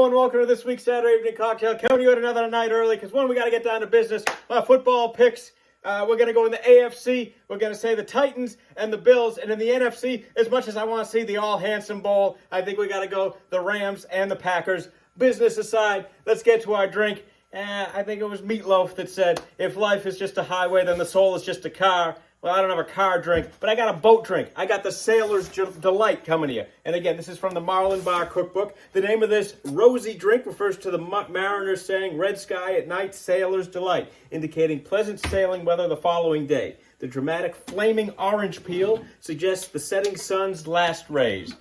Hello and welcome to this week's Saturday Evening Cocktail. Coming to you at another night early because one, we got to get down to business. My football picks. We're going to go in the AFC. We're going to say the Titans and the Bills. And in the NFC, as much as I want to see the all-handsome bowl, I think we got to go the Rams and the Packers. Business aside, let's get to our drink. I think it was Meatloaf that said, if life is just a highway, then the soul is just a car. Well, I don't have a car drink, but I got a boat drink. I got the Sailor's Delight coming to you. And again, this is from the Marlin Bar Cookbook. The name of this rosy drink refers to the mariners saying, red sky at night, Sailor's Delight, indicating pleasant sailing weather the following day. The dramatic flaming orange peel suggests the setting sun's last rays.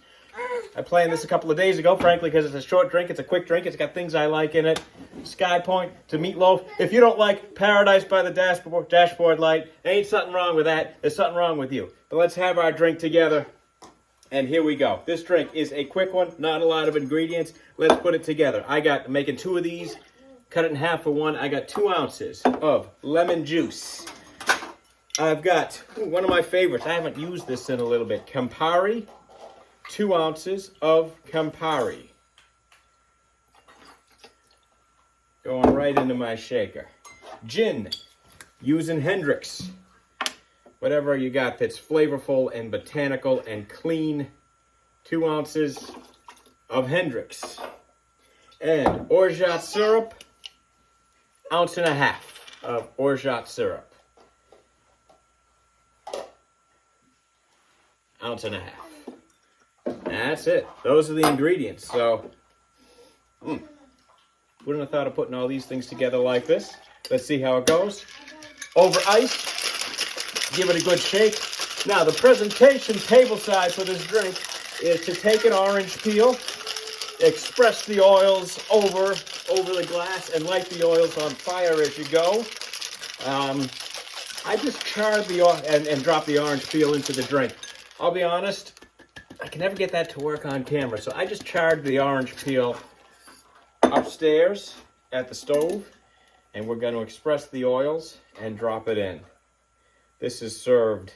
I planned this a couple of days ago, frankly, because it's a short drink. It's a quick drink. It's got things I like in it. Sky Point to Meatloaf. If you don't like Paradise by the Dashboard Light, ain't something wrong with that. There's something wrong with you. But let's have our drink together. And here we go. This drink is a quick one. Not a lot of ingredients. Let's put it together. I'm making 2 of these. Cut it in half for one. I got 2 ounces of lemon juice. I've got one of my favorites. I haven't used this in a little bit. Campari. 2 ounces of Campari. Going right into my shaker. Gin. Using Hendrick's. Whatever you got that's flavorful and botanical and clean. 2 ounces of Hendrick's. And orgeat syrup. 1.5 ounces of orgeat syrup. 1.5 ounces. That's it. Those are the ingredients. So, wouldn't have thought of putting all these things together like this. Let's see how it goes. Over ice. Give it a good shake. Now, the presentation table side for this drink is to take an orange peel, express the oils over the glass, and light the oils on fire as you go. I just charred the oil and dropped the orange peel into the drink. I'll be honest. I can never get that to work on camera, so I just charred the orange peel upstairs at the stove, and we're going to express the oils and drop it in. This is served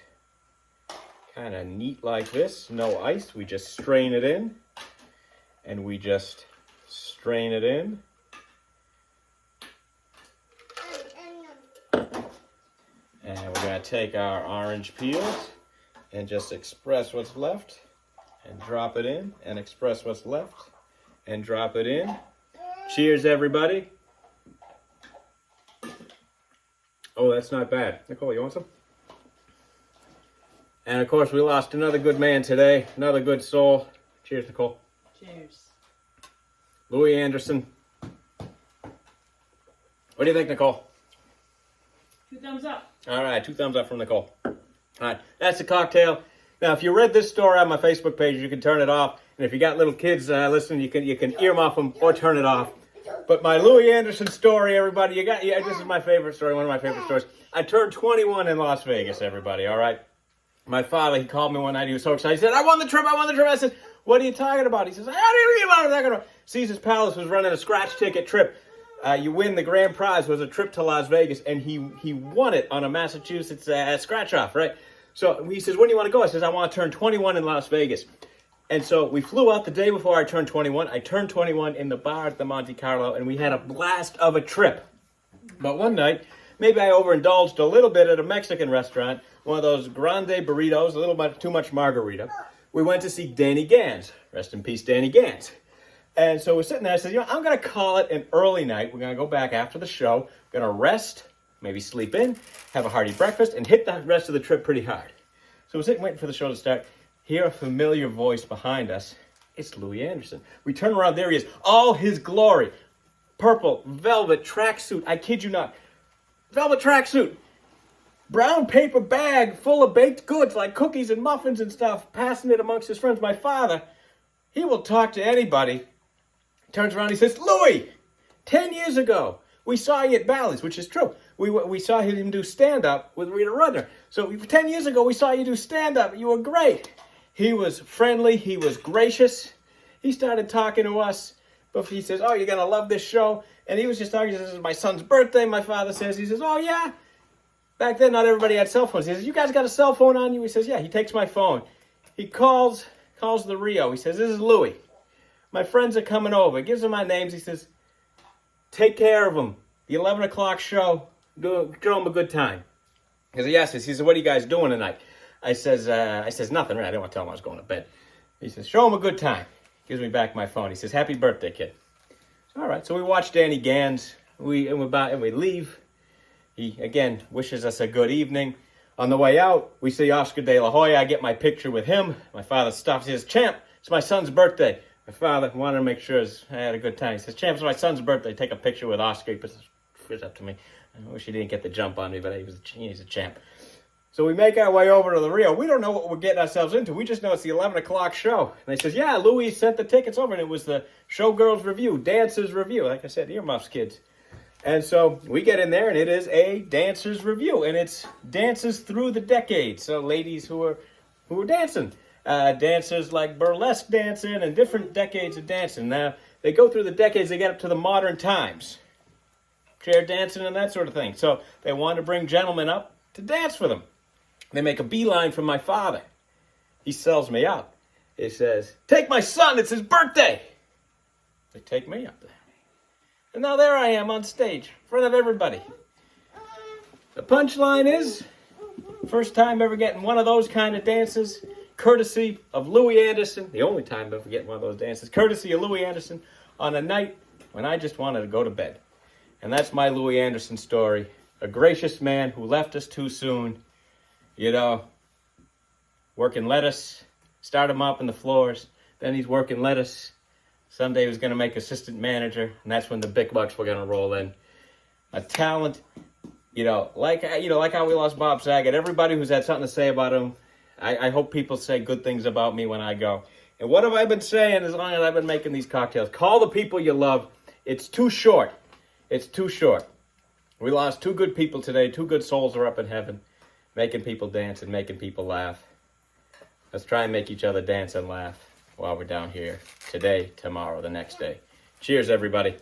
kind of neat like this, no ice. We just strain it in, and we just strain it in. And we're going to take our orange peels and just express what's left. And drop it in, and express what's left, and drop it in. Cheers, everybody. Oh, that's not bad. Nicole, you want some? And, of course, we lost another good man today, another good soul. Cheers, Nicole. Cheers. Louie Anderson. What do you think, Nicole? 2 thumbs up. All right, 2 thumbs up from Nicole. All right, that's the cocktail. Now, if you read this story on my Facebook page, you can turn it off. And if you got little kids listening, you can earmuff them or turn it off. But my Louie Anderson story, everybody, this is my favorite story, one of my favorite stories. I turned 21 in Las Vegas, everybody, all right? My father, he called me one night. He was so excited. He said, I won the trip. I said, what are you talking about? He says, how do you know what I'm talking about? Caesar's Palace was running a scratch ticket trip. You win the grand prize was a trip to Las Vegas, and he won it on a Massachusetts scratch-off, right? So he says, when do you want to go? I says, I want to turn 21 in Las Vegas. And so we flew out the day before I turned 21. I turned 21 in the bar at the Monte Carlo, and we had a blast of a trip. But one night, maybe I overindulged a little bit at a Mexican restaurant, one of those grande burritos, a little bit too much margarita. We went to see Danny Gans. Rest in peace, Danny Gans. And so we're sitting there. I said, I'm going to call it an early night. We're going to go back after the show. We're going to rest, maybe sleep in, have a hearty breakfast, and hit the rest of the trip pretty hard. So we're sitting waiting for the show to start. Hear a familiar voice behind us. It's Louie Anderson. We turn around, there he is. All his glory. Purple, velvet tracksuit. I kid you not. Velvet tracksuit. Brown paper bag full of baked goods like cookies and muffins and stuff. Passing it amongst his friends. My father, he will talk to anybody. Turns around, he says, Louie, 10 years ago, we saw you at Bally's, which is true. We saw him do stand-up with Rita Rudner. So 10 years ago, we saw you do stand-up. You were great. He was friendly. He was gracious. He started talking to us. But he says, you're going to love this show. And he was just talking. He says, this is my son's birthday, my father says. He says, oh, yeah. Back then, not everybody had cell phones. He says, you guys got a cell phone on you? He says, yeah. He takes my phone. He calls the Rio. He says, this is Louie. my friends are coming over. He gives them my names. He says, take care of them. The 11 o'clock show, show them a good time. He says, yes. He says, what are you guys doing tonight? I says, nothing. Right? I didn't want to tell him I was going to bed. He says, show them a good time. Gives me back my phone. He says, happy birthday, kid. All right, so we watch Danny Gans. We leave. He, again, wishes us a good evening. On the way out, we see Oscar De La Hoya. I get my picture with him. My father stops. He says, Champ, it's my son's birthday. My father wanted to make sure I had a good time. He says, Champ, it's my son's birthday. Take a picture with Oscar. He puts his fist up to me. I wish he didn't get the jump on me, but he's a champ. So we make our way over to the Rio. We don't know what we're getting ourselves into. We just know it's the 11 o'clock show. And they says, yeah, Louie sent the tickets over, and it was the Showgirls Review, Dancers Review. Like I said, earmuffs, kids. And so we get in there, and it is a Dancers Review, and it's dances through the decades. So ladies who are dancing. Dancers like burlesque dancing and different decades of dancing. Now, they go through the decades, they get up to the modern times. Chair dancing and that sort of thing. So they want to bring gentlemen up to dance for them. They make a beeline for my father. He sells me out. He says, take my son, it's his birthday. They take me up there. And now there I am on stage, in front of everybody. The punchline is, first time ever getting one of those kind of dances, courtesy of Louie Anderson, the only time ever getting one of those dances, courtesy of Louie Anderson, on a night when I just wanted to go to bed. And that's my Louie Anderson story. A gracious man who left us too soon. You know, working lettuce, start him up in the floors. Then he's working lettuce. Someday he was going to make assistant manager, and that's when the big bucks were going to roll in. A talent, like how we lost Bob Saget. Everybody who's had something to say about him, I hope people say good things about me when I go. And what have I been saying as long as I've been making these cocktails? Call the people you love. It's too short. It's too short. We lost two good people today. Two good souls are up in heaven, making people dance and making people laugh. Let's try and make each other dance and laugh while we're down here today, tomorrow, the next day. Cheers, everybody.